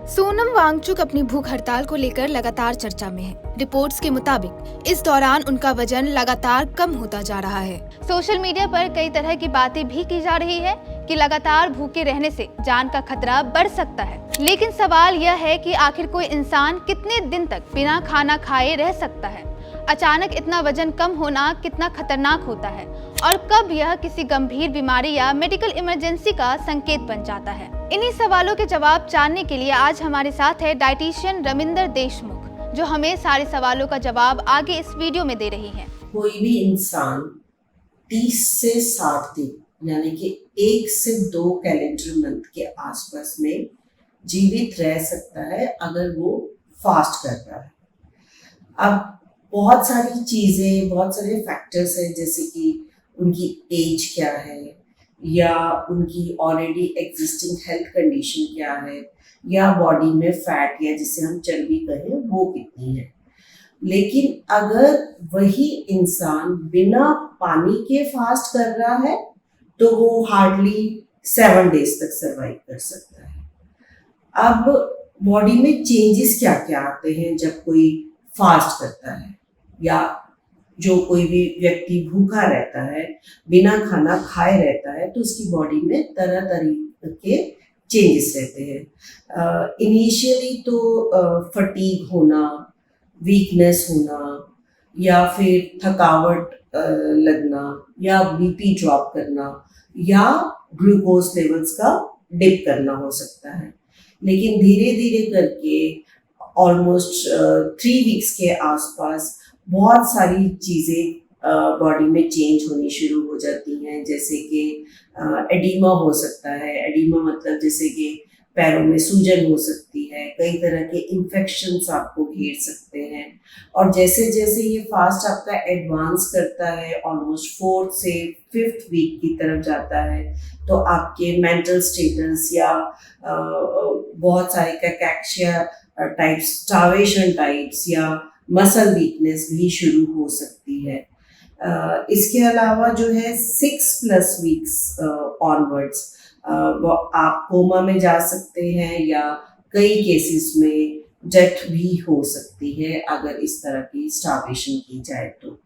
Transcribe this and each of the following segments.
सोनम वांगचुक अपनी भूख हड़ताल को लेकर लगातार चर्चा में है। रिपोर्ट्स के मुताबिक इस दौरान उनका वजन लगातार कम होता जा रहा है। सोशल मीडिया पर कई तरह की बातें भी की जा रही है कि लगातार भूखे रहने से जान का खतरा बढ़ सकता है। लेकिन सवाल यह है कि आखिर कोई इंसान कितने दिन तक बिना खाना खाए रह सकता है? अचानक इतना वजन कम होना कितना खतरनाक होता है और कब यह किसी गंभीर बीमारी या मेडिकल इमरजेंसी का संकेत बन जाता है? इन्हीं सवालों के जवाब जानने के लिए आज हमारे साथ है डाइटिशियन रमिंदर देशमुख, जो हमें सारे सवालों का जवाब आगे इस वीडियो में दे रही हैं। कोई भी इंसान 30 से 60 दिन यानी कि 1 से 2 कैलेंडर मंथ के आसपास में जीवित रह सकता है अगर वो फास्ट कर रहा है। अब बहुत सारी चीज़ें, बहुत सारे फैक्टर्स हैं, जैसे कि उनकी एज क्या है, या उनकी ऑलरेडी एग्जिस्टिंग हेल्थ कंडीशन क्या है, या बॉडी में फैट या जिसे हम चर्बी कहें वो कितनी है। लेकिन अगर वही इंसान बिना पानी के फास्ट कर रहा है तो वो हार्डली 7 डेज तक सर्वाइव कर सकता है। अब बॉडी में चेंजेस क्या क्या आते हैं जब कोई फास्ट करता है, या जो कोई भी व्यक्ति भूखा रहता है, बिना खाना खाए रहता है, तो उसकी बॉडी में तरह तरह के चेंजेस रहते हैं। इनिशियली तो फटीग होना, वीकनेस होना, या फिर थकावट लगना, या बीपी ड्रॉप करना, या ग्लूकोज लेवल्स का डिप करना हो सकता है। लेकिन धीरे धीरे करके ऑलमोस्ट 3 वीक्स के आसपास बहुत सारी चीज़ें बॉडी में चेंज होनी शुरू हो जाती हैं, जैसे कि एडिमा हो सकता है। एडिमा मतलब जैसे कि पैरों में सूजन हो सकती है, कई तरह के इन्फेक्शंस आपको घेर सकते हैं। और जैसे जैसे ये फास्ट आपका एडवांस करता है, ऑलमोस्ट 4th से 5th वीक की तरफ जाता है, तो आपके मेंटल स्टेटस या बहुत सारे कैकेक्सिया टाइप्स, स्टार्वेशन टाइप्स, या मसल वीकनेस भी शुरू हो सकती है। इसके अलावा जो है 6+ वीक्स ऑनवर्ड्स आप कोमा में जा सकते हैं, या कई केसेस में डेथ भी हो सकती है अगर इस तरह की स्टार्वेशन की जाए तो।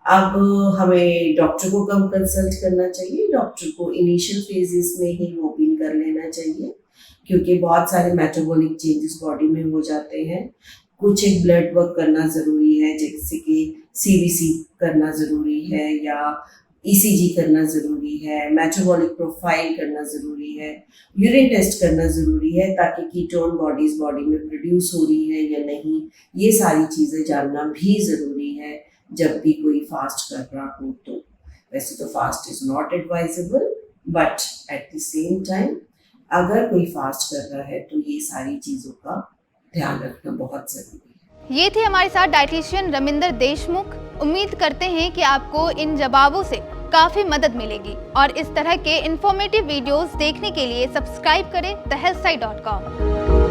अब हमें डॉक्टर को कब कंसल्ट करना चाहिए? डॉक्टर को इनिशियल फेजेस में ही ओपिन कर लेना चाहिए, क्योंकि बहुत सारे मेटाबॉलिक चेंजेस बॉडी में हो जाते हैं। कुछ एक ब्लड वर्क करना ज़रूरी है, जैसे कि CBC करना ज़रूरी है, या ECG करना ज़रूरी है, मेटाबॉलिक प्रोफाइल करना ज़रूरी है, यूरिन टेस्ट करना ज़रूरी है, ताकि कीटोन बॉडीज़ बॉडी में प्रोड्यूस हो रही है या नहीं, ये सारी चीज़ें जानना भी ज़रूरी है जब भी कोई फास्ट कर रहा हो तो। वैसे तो fast is not advisable, but at the same time अगर कोई फास्ट कर रहा है तो ये सारी चीज़ों का ध्यान रखना बहुत ज़रूरी है। ये थे हमारे साथ डाइटिशियन रमिंदर देशमुख। उम्मीद करते हैं कि आपको इन जवाबों से काफी मदद मिलेगी, और इस तरह के इंफॉर्मेटिव वीडियोस देखने के लिए सब्सक्राइब करें thehealthsite.com।